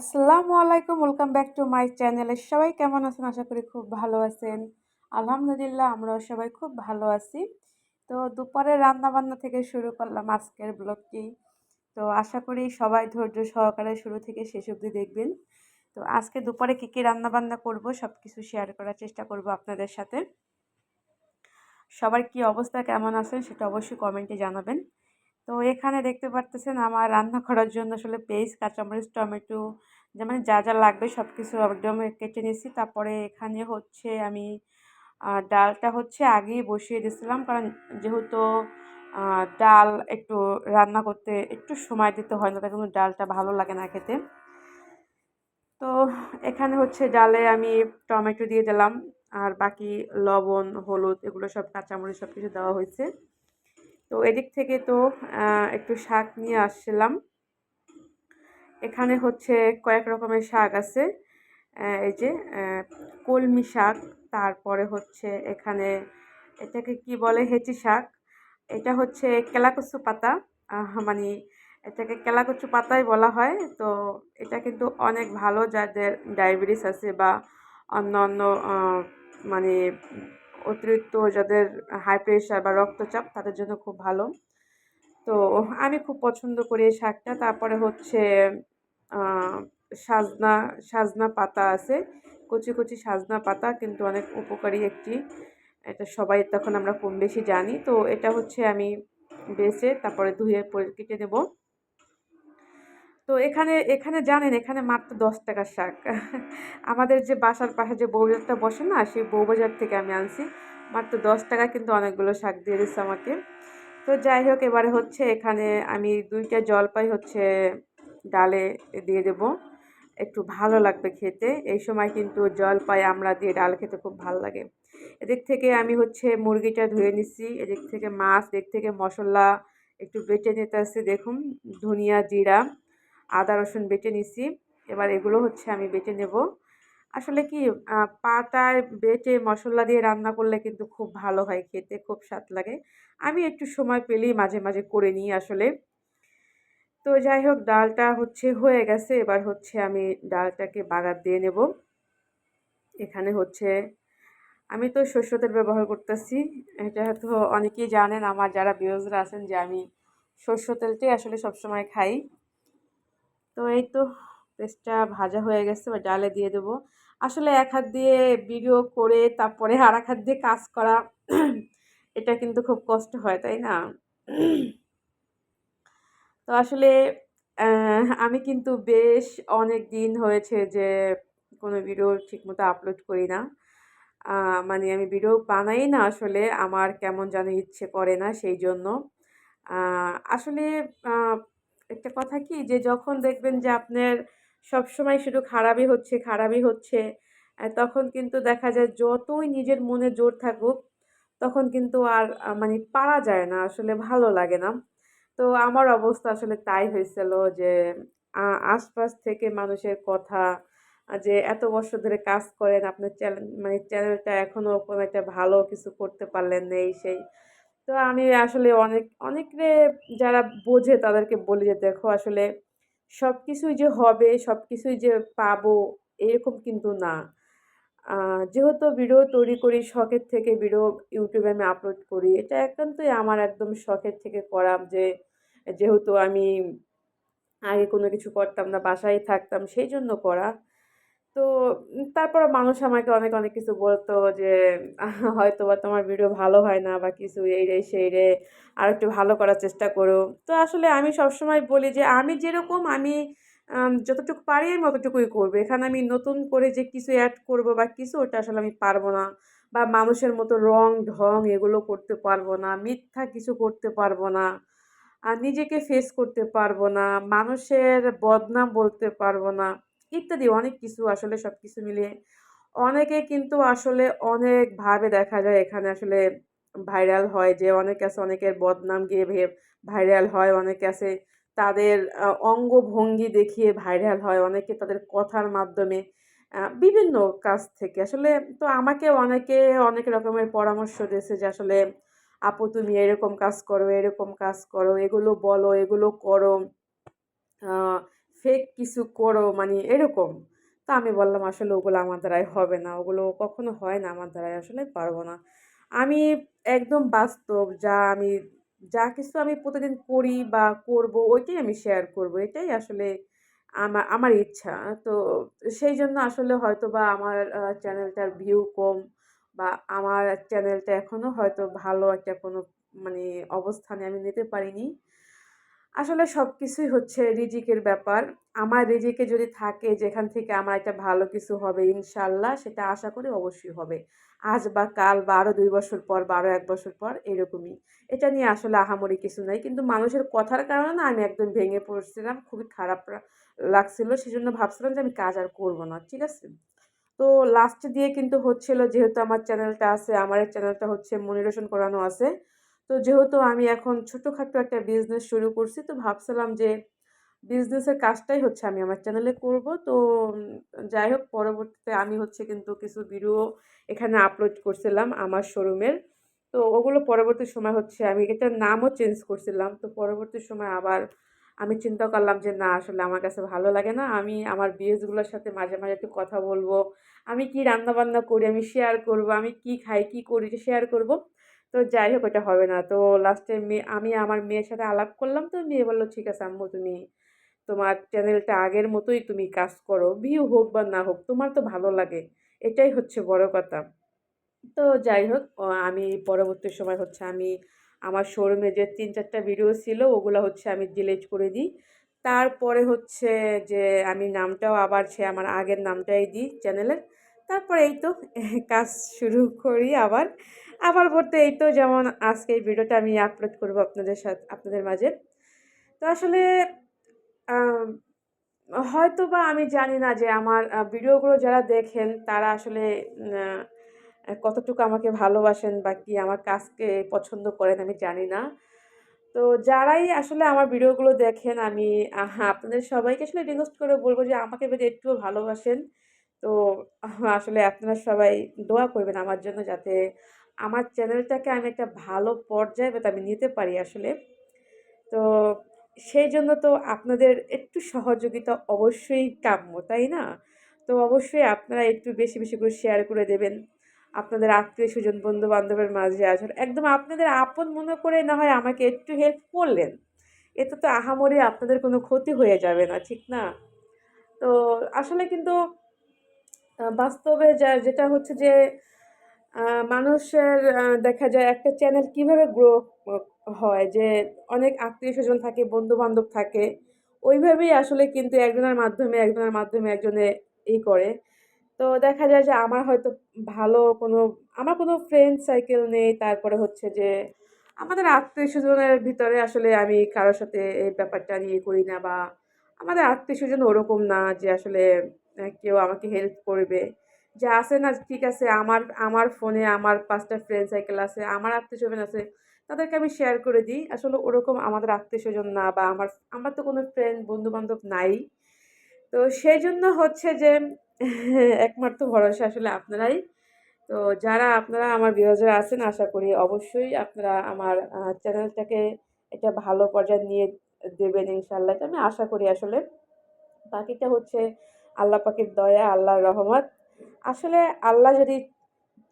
আসসালামু আলাইকুম, welcome back to my চ্যানেলে। সবাই কেমন আছেন? আশা করি খুব ভালো আছেন। আলহামদুলিল্লাহ আমরাও সবাই খুব ভালো আছি। তো দুপুরে রান্নাবান্না থেকে শুরু করলাম আজকের ব্লগটি। তো আশা করি সবাই ধৈর্য সহকারে শুরু থেকে শেষ অবধি দেখবেন। তো আজকে দুপুরে কী রান্নাবান্না করব সবকিছু শেয়ার করার চেষ্টা করব আপনাদের সাথে। সবার কি অবস্থা কেমন আছেন সেটা অবশ্যই কমেন্টে জানাবেন। তো এখানে দেখতে পারতেছেন আমার রান্না করার জন্য আসলে পেঁয়াজ, কাঁচামরিচ, টমেটো মানে যা যা লাগবে সব কিছু একদম কেটে নিয়েছি। তারপরে এখানে হচ্ছে আমি ডালটা হচ্ছে আগেই বসিয়ে দিয়েছিলাম, কারণ যেহেতু ডাল একটু রান্না করতে একটু সময় দিতে হয়, না তাই কিন্তু ডালটা ভালো লাগে না খেতে। তো এখানে হচ্ছে ডালে আমি টমেটো দিয়ে দিলাম, আর বাকি লবণ, হলুদ এগুলো সব কাঁচামরিচ সব কিছু দেওয়া হয়েছে। তো এদিক থেকে তো একটু শাক নিয়ে আসছিলাম। এখানে হচ্ছে কয়েক রকমের শাক আছে। এই যে কলমি শাক, তারপরে হচ্ছে এখানে এটাকে কি বলে, হেঁচি শাক। এটা হচ্ছে কেলাকুচু পাতা, মানে এটাকে কেলাকুচু পাতাই বলা হয়। তো এটা কিন্তু অনেক ভালো যাদের ডায়াবেটিস আছে বা অন্যান্য মানে অতিরিক্ত যাদের হাই প্রেশার বা রক্তচাপ, তাদের জন্য খুব ভালো। তো আমি খুব পছন্দ করি এই শাকটা। তারপরে হচ্ছে আহ, সাজনা সাজনা পাতা আছে, কচি কচি সাজনা পাতা, কিন্তু অনেক উপকারী একটি। এটা সবাই তখন আমরা কম বেশি জানি। তো এটা হচ্ছে আমি বেছে তারপরে ধুয়ে কেটে নেব। তো এখানে এখানে জানেন, এখানে মাত্র 10 টাকার শাক। আমাদের যে বাসার পাশে যে বউবাজারটা বসে না, সেই বউবাজার থেকে আমি আনছি। মাত্র 10 টাকা কিন্তু অনেকগুলো শাক দিয়ে দিচ্ছে আমাকে। তো যাই হোক, এবারে হচ্ছে এখানে আমি 2টা জলপাই হচ্ছে ডালে দিয়ে দেব, একটু ভালো লাগবে খেতে। এই সময় কিন্তু জলপাই আমরা দিয়ে ডাল খেতে খুব ভালো লাগে। এদিক থেকে আমি হচ্ছে মুরগিটা ধুয়ে নিচ্ছি, এদিক থেকে মাছ, এদিক থেকে মশলা একটু বেটে নিতে আসছি। দেখুন, ধনিয়া, জিরা, আদা, রসুন বেটে নিচ্ছি। এবার এগুলো হচ্ছে আমি বেটে নেব। আসলে কি, পাটায় বেটে মশলা দিয়ে রান্না করলে কিন্তু খুব ভালো হয় খেতে, খুব স্বাদ লাগে। আমি একটু সময় পেলেই মাঝে মাঝে করে নিই আসলে। তো যাই হোক, ডালটা হচ্ছে হয়ে গেছে। এবার হচ্ছে আমি ডালটাকে বাগার দিয়ে নেব। এখানে হচ্ছে আমি তো সরষের তেল ব্যবহার করতেছি। এটা হয়তো অনেকেই জানেন, আমার যারা ভিউয়ার্সরা আছেন, যে আমি সরষের তেলটাই আসলে সবসময় খাই। তো এই তো পেঁয়াজটা ভাজা হয়ে গেছে, এবার ডালে দিয়ে দেবো। আসলে এক হাত দিয়ে ভিডিও করে তারপরে আর এক হাত দিয়ে কাজ করা, এটা কিন্তু খুব কষ্ট হয়, তাই না? তো আসলে আমি কিন্তু বেশ অনেক দিন হয়েছে যে কোনো ভিডিও ঠিকমতো আপলোড করি না। মানে আমি ভিডিও বানাই না আসলে, আমার কেমন যেন ইচ্ছে করে না, সেই জন্য। আ আসলে আ একটা কথা কি, যে যখন দেখবেন যে আপনার সবসময় শুধু খারাপই হচ্ছে, খারাপই হচ্ছে, তখন কিন্তু দেখা যায় যতই নিজের মনে জোর থাকুক, তখন কিন্তু আর মানে পারা যায় না, আসলে ভালো লাগে না। তো আমার অবস্থা আসলে তাই হয়েছিল যে আ আশপাশ থেকে মানুষের কথা, যে এত বছর ধরে কাজ করেন, আপনার মানে চ্যানেলটা এখনো কোনো একটা ভালো কিছু করতে পারলেন না, এই সেই। তো আমি আসলে অনেকরে যারা বোঝে তাদেরকে বলি যে, দেখো আসলে সবকিছুই যে হবে, সবকিছুই যে পাবো, এরকম কিন্তু না। আ যেহেতু ভিডিও তৈরি করি শখের থেকে, ভিডিও YouTube এ আমি আপলোড করি। এটা একান্তই আমার একদম শখের থেকে করা, যে যেহেতু আমি আগে কোনো কিছু করতাম না, বাসায় থাকতাম, সেইজন্য করা। তো তারপরও মানুষ আমাকে অনেক কিছু বলতো যে, হয়তোবা তোমার ভিডিও ভালো হয় না বা কিছু, এই রে সেই রে, আরেকটু ভালো করার চেষ্টা করো। তো আসলে আমি সবসময় বলি যে, আমি যেরকম আমি যতটুকু পারি আমি অতটুকুই করব। এখানে আমি নতুন করে যে কিছু এড করব বা কিছু, ওটা আসলে আমি পারব না। বা মানুষের মতো রং, ঢং এগুলো করতে পারব না। মিথ্যা কিছু করতে পারব না। নিজেকে ফেস করতে পারব না। মানুষের বদনাম বলতে পারব না। ইত্যাদি অনেক কিছু, আসলে সবকিছু মিলিয়ে অনেকে কিন্তু আসলে অনেকভাবে দেখা যায় এখানে আসলে ভাইরাল হয়, যে অনেকে আছে অনেকের বদনাম গিয়ে ভাইরাল হয়, অনেকে আছে তাদের অঙ্গভঙ্গি দেখিয়ে ভাইরাল হয়, অনেকে তাদের কথার মাধ্যমে, বিভিন্ন কাজ থেকে আসলে। তো আমাকে অনেকে অনেক রকমের পরামর্শ দিয়েছে যে, আসলে আপু তুমি এরকম কাজ করো, এরকম কাজ করো, এগুলো বলো, এগুলো করো। আ ফেক কিছু করো মানে এরকম। তো আমি বললাম আসলে ওগুলো আমার দ্বারাই হবে না। ওগুলো কখনো হয় না আমার দ্বারাই আসলে পারব না। আমি একদম বাস্তব যা কিছু আমি প্রতিদিন করি বা করব ওইটাই আমি শেয়ার করব। এটাই আসলে আমার ইচ্ছা। তো সেইজন্য আসলে হয়তোবা আমার চ্যানেলটার ভিউ কম বা আমার চ্যানেলটা এখনো হয়তো ভালো একটা কোনো মানে অবস্থানে আমি নিতে পারিনি। আসলে সবকিছুই হচ্ছে রিজিকের ব্যাপার। আমার রিজিকে যদি থাকে যেখান থেকে আমার একটা ভালো কিছু হবে ইনশাআল্লাহ সেটা আশা করি অবশ্যই হবে। আজ বা কাল বা আরো ২ বছর পর বা আরো ১ বছর পর এরকমই। এটা নিয়ে আসলে আহামরি কিছু নাই। কিন্তু মানুষের কথার কারণে না আমি একদম ভেঙে পড়ছিলাম। খুবই খারাপ লাগছিল। সেজন্য ভাবছিলাম যে আমি কাজ আর করব না। ঠিক আছে? তো লাস্টে দিয়ে কিন্তু হচ্ছিল যেহেতু আমার চ্যানেলটা আছে, আমার এই চ্যানেলটা হচ্ছে মনিটেশন করানো আছে। তো যেহেতু আমি এখন ছোটখাটো একটা বিজনেস শুরু করছি, তো ভাবছিলাম যে বিজনেসের কাজটাই হচ্ছে আমি আমার চ্যানেলে করব। তো যাই হোক পরবর্তীতে আমি হচ্ছে কিন্তু কিছু ভিডিও এখানে আপলোড করছিলাম আমার শোরুমের। তো ওগুলো পরবর্তী সময় হচ্ছে আমি এটার নামও চেঞ্জ করছিলাম। তো পরবর্তী সময় আবার আমি চিন্তা করলাম যে না আসলে আমার কাছে ভালো লাগে না। আমি আমার ভিউজ গুলোর সাথে মাঝে একটু কথা বলব। আমি কি রান্না-বান্না করি আমি শেয়ার করব। আমি কি খাই, কি করি শেয়ার করব। তো যাই হোক ওটা হবে না। তো লাস্টে আমি আমার মেয়ের সাথে আলাপ করলাম। তো মেয়ে বলল, "ঠিক আছে আম্মু তুমি তোমার চ্যানেলটা আগের মতোই তুমি কাজ করো। ভিউ হোক বা না হোক তোমার তো ভালো লাগে। এটাই হচ্ছে বড় কথা।" তো যাই হোক আমি পরবর্তী সময় হচ্ছে আমি আমার শোরুমে যে ৩-৪ টা ভিডিও ছিল ওগুলা হচ্ছে আমি ডিলিট করে দিই। তারপরে হচ্ছে যে আমি নামটাও আবার আমার আগের নামটাই দিই চ্যানেলের। তারপরে এই তো কাজ শুরু করি আবার। আবার বলতে এই তো যেমন আজকে এই ভিডিওটা আমি আপলোড করব আপনাদের মাঝে। তো আসলে আম হয়তোবা আমি জানি না যে আমার ভিডিওগুলো যারা দেখেন তারা আসলে আ কতটুকু আমাকে ভালোবাসেন বা কি আমার কাজকে পছন্দ করেন আমি জানি না। তো যারাই আসলে আমার ভিডিওগুলো দেখেন আমি আপনাদের সবাইকে আসলে রিকোয়েস্ট করে বলব যে আমাকে যদি একটুও ভালোবাসেন তো আসলে আপনারা সবাই দোয়া করবেন আমার জন্য যাতে আমার চ্যানেলটাকে আমি একটা ভালো পর্যায়ে যাতে আমি নিতে পারি আসলে। তো সেইজন্য তো আপনাদের একটু সহযোগিতা অবশ্যই কাম্য, তাই না? তো অবশ্যই আপনারা একটু বেশি করে শেয়ার করে দেবেন। আপনাদের আত্মীয়স্বজন, বন্ধু-বান্ধবের মাঝে আসলে একদম আপনাদের আপন মনে করে না হয় আমাকে একটু হেল্প করলেন। এতে তো আহামরি আপনাদের কোনো ক্ষতি হয়ে যাবে না, ঠিক না? তো আসলে কিন্তু বাস্তবে যেটা হচ্ছে যে আ মানুষের দেখা যায় একটা চ্যানেল কিভাবে গ্রো অ হয় যে অনেক আত্মীয়স্বজন থাকে, বন্ধু-বান্ধব থাকে। ওইভাবেই আসলে কিন্তু একজনের মাধ্যমে একজনে করে। তো দেখা যায় যে ভালো কোনো আমার কোনো ফ্রেন্ড সার্কেল নেই। তারপরে হচ্ছে যে আমাদের আত্মীয়স্বজনের ভিতরে আসলে আমি কারো সাথে এই ব্যাপারটা নিয়ে করি না বা আমাদের আত্মীয়স্বজন ওরকম না যে আসলে কেউ আমাকে হেল্প করবে। যে আছে না ঠিক আছে আমার ফোনে আমার ৫ টা ফ্রেন্ড সার্কেল আছে, আমার আত্মীয়স্বজন আছে। তাদেরকে আমি শেয়ার করে দিই। আসলে ওরকম আমাদের আত্মীয়স্বজন না বা আমার তো কোনো ফ্রেন্ড বন্ধু-বান্ধব নাই। তো সেইজন্য হচ্ছে যে একমাত্র ভরসা আসলে আপনারাই। তো আপনারা আমার ভিউয়ার্সরা আছেন আশা করি অবশ্যই আপনারা আমার চ্যানেলটাকে একটা ভালো পর্যায়ে নিয়ে দেবেন ইনশাআল্লাহ। এটা আমি আশা করি আসলে। বাকিটা হচ্ছে আল্লাহ পাকের দয়া, আল্লাহর রহমত। আসলে আল্লাহ যদি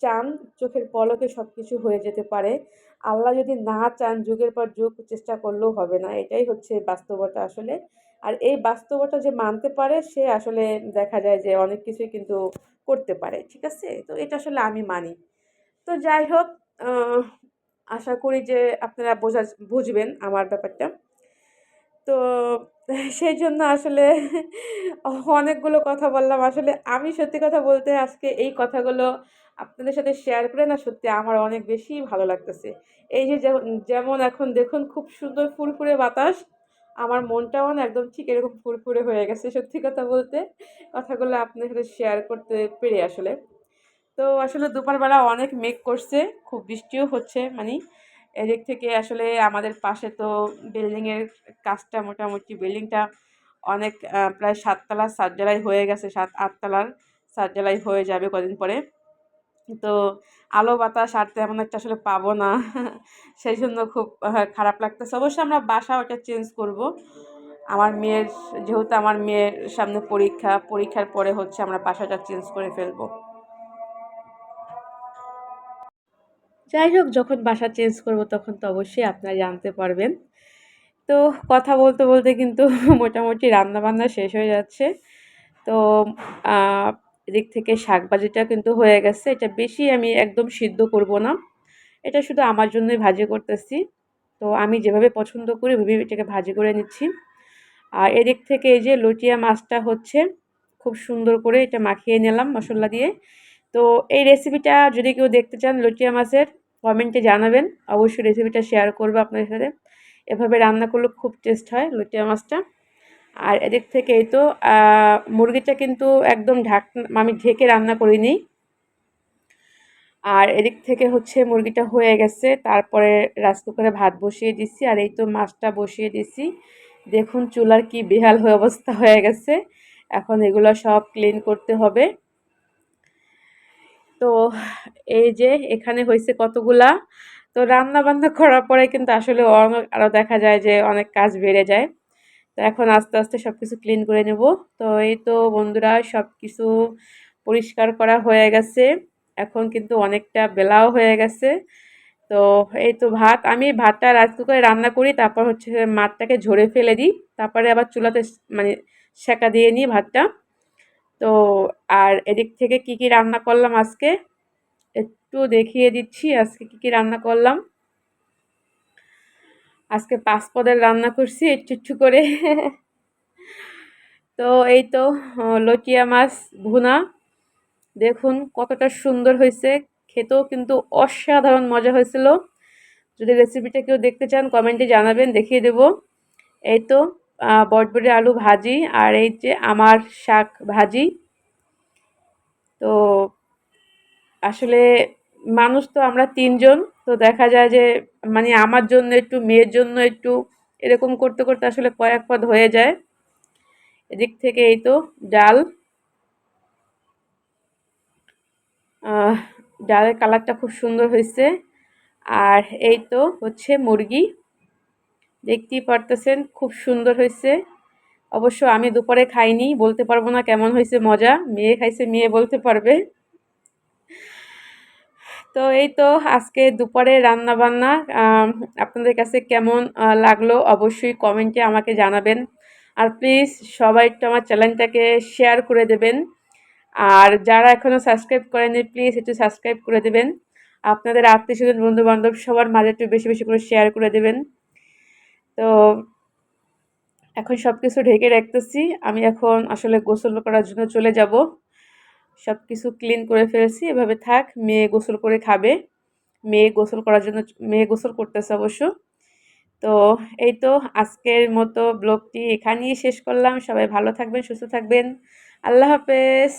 চান চোখের পলকে সবকিছু হয়ে যেতে পারে। আল্লাহ যদি না চান যুগের পর যুগ চেষ্টা করলেও হবে না। এটাই হচ্ছে বাস্তবতা আসলে। আর এই বাস্তবতা যে মানতে পারে সে আসলে দেখা যায় যে অনেক কিছুই কিন্তু করতে পারে। ঠিক আছে? তো এটা আসলে আমি মানি। তো যাই হোক আ আশা করি যে আপনারা বুঝবেন আমার ব্যাপারটা। তো সেইজন্য আসলে অনেকগুলো কথা বললাম। আসলে আমি সত্যি কথা বলতে আজকে এই কথাগুলো আপনাদের সাথে শেয়ার করে না সত্যি আমার অনেক বেশি ভালো লাগতেছে। এই যে যেমন এখন দেখুন খুব সুন্দর ফুরফুরে বাতাস। আমার মনটাও না একদম ঠিক এরকম ফুরফুরে হয়ে গেছে সত্যি কথা বলতে। কথাগুলো আপনাদের সাথে শেয়ার করতে পেরে আসলে। তো আসলে দুপুরবেলা অনেক মেঘ করছে, খুব বৃষ্টিও হচ্ছে এদিক থেকে আসলে আমাদের পাশে তো বিল্ডিং এর কাজটা মোটামুটি বিল্ডিংটা অনেক প্রায় ৭ তলার ছাদ ঢালাই হয়ে গেছে ৭-৮ তলার ছাদ ঢালাই হয়ে যাবে কদিন পরে। তো আলো বাতাস আর তেমন একটা আসলে পাবো না। সেইজন্য খুব খারাপ লাগতেছে। অবশ্য আমরা বাসা ওটা চেঞ্জ করব। আমার মেয়ের যেহেতু আমার মেয়ের সামনে পরীক্ষার পরে হচ্ছে আমরা বাসাটা চেঞ্জ করে ফেলবো। যাই হোক, যখন বাসা চেঞ্জ করব তখন তো অবশ্যই আপনারা জানতে পারবেন। তো কথা বলতে বলতে কিন্তু মোটামুটি রান্নাবান্না শেষ হয়ে যাচ্ছে। তো আ এদিক থেকে শাকভাজিটা কিন্তু হয়ে গেছে। এটা বেশি আমি একদম সিদ্ধ করব না। এটা শুধু আমার জন্যই ভাজি করতেছি। তো আমি যেভাবে পছন্দ করি ওইভাবে এটাকে ভাজি করে নিচ্ছি। আর এদিক থেকে এই যে লটিয়া মাছটা হচ্ছে খুব সুন্দর করে এটা মাখিয়ে নিলাম মসল্লা দিয়ে। তো এই রেসিপিটা যদি কেউ দেখতে চান লটিয়া মাছের, কমেন্টে জানাবেন। অবশ্যই রেসিপিটা শেয়ার করব আপনাদের সাথে। এভাবে রান্না করলে খুব টেস্ট হয় লটিয়া মাছটা। আর এদিক থেকে এই তো মুরগিটা কিন্তু একদম আমি ঢেকে রান্না করিনি। আর এদিক থেকে হচ্ছে মুরগিটা হয়ে গেছে। তারপরে রাইস কুকারে ভাত বসিয়ে দিছি। আর এই তো মাছটা বসিয়ে দিছি। দেখুন চুলার কি বেহাল অবস্থা হয়ে গেছে। এখন এগুলো সব ক্লিন করতে হবে। তো এই যে এখানে হয়েছে কতগুলা। তো রান্না বান্না করার পরে কিন্তু আসলে আরো দেখা যায় যে অনেক কাজ বেড়ে যায়। তো এখন আস্তে আস্তে সবকিছু ক্লিন করে নেব। তো এই তো বন্ধুরা সবকিছু পরিষ্কার করা হয়ে গেছে। এখন কিন্তু অনেকটা বেলাও হয়ে গেছে। তো এই তো আমি ভাতটা রাইস কুকারে রান্না করি, তারপর হচ্ছে মাঠটাকে ঝরে ফেলে দিই। তারপরে আবার চুলাতে মানে সেকা দিয়ে নিই ভাতটা। তো আর এদিক থেকে কি কি রান্না করলাম আজকে একটু দেখিয়ে দিচ্ছি। আজকে কি কি রান্না করলাম। আজকে ৫ পদের রান্না করছি একটু একটু করে। তো এই তো লটিয়া মাছ ভুনা, দেখুন কতটা সুন্দর হয়েছে। খেতেও কিন্তু অসাধারণ মজা হয়েছিল। যদি রেসিপিটা কেউ দেখতে চান কমেন্টে জানাবেন, দেখিয়ে দেব। এই তো বটবটি আলু ভাজি, আর এই যে আমার শাক ভাজি। তো আসলে মানুষ তো আমরা ৩ জন। তো দেখা যায় যে মানে আমার জন্য একটু, মেয়ের জন্য একটু, এরকম করতে করতে আসলে কয়েক পদ হয়ে যায়। এদিক থেকে এই তো ডাল, আহ ডালের কালারটা খুব সুন্দর হয়েছে। আর এই তো হচ্ছে মুরগি, দেখতেই পারতেছেন খুব সুন্দর হয়েছে। অবশ্য আমি দুপুরে খাইনি, বলতে পারবো না কেমন হয়েছে মজা। মেয়ে খাইছে, মেয়ে বলতে পারবে। তো এই তো আজকে দুপুরে রান্না বান্না আপনাদের কাছে কেমন লাগলো অবশ্যই কমেন্টে আমাকে জানাবেন। আর প্লিজ সবাই একটু আমার চ্যানেলটাকে শেয়ার করে দেবেন। আর যারা এখনও সাবস্ক্রাইব করেনি প্লিজ একটু সাবস্ক্রাইব করে দেবেন। আপনাদের আত্মীয়স্বজন বন্ধু-বান্ধব সবার মাঝে একটু বেশি বেশি করে শেয়ার করে দেবেন। তো এখন সবকিছু ঢেকে রাখতেছি। আমি এখন আসলে গোসল করার জন্য চলে যাব। সবকিছু ক্লিন করে ফেলেছি। এভাবে থাক, মেয়ে গোসল করে খাবে। মেয়ে গোসল করতেছে অবশ্য। তো এই তো আজকের মতো ব্লগটি এখানেই শেষ করলাম। সবাই ভালো থাকবেন, সুস্থ থাকবেন। আল্লাহ হাফেজ।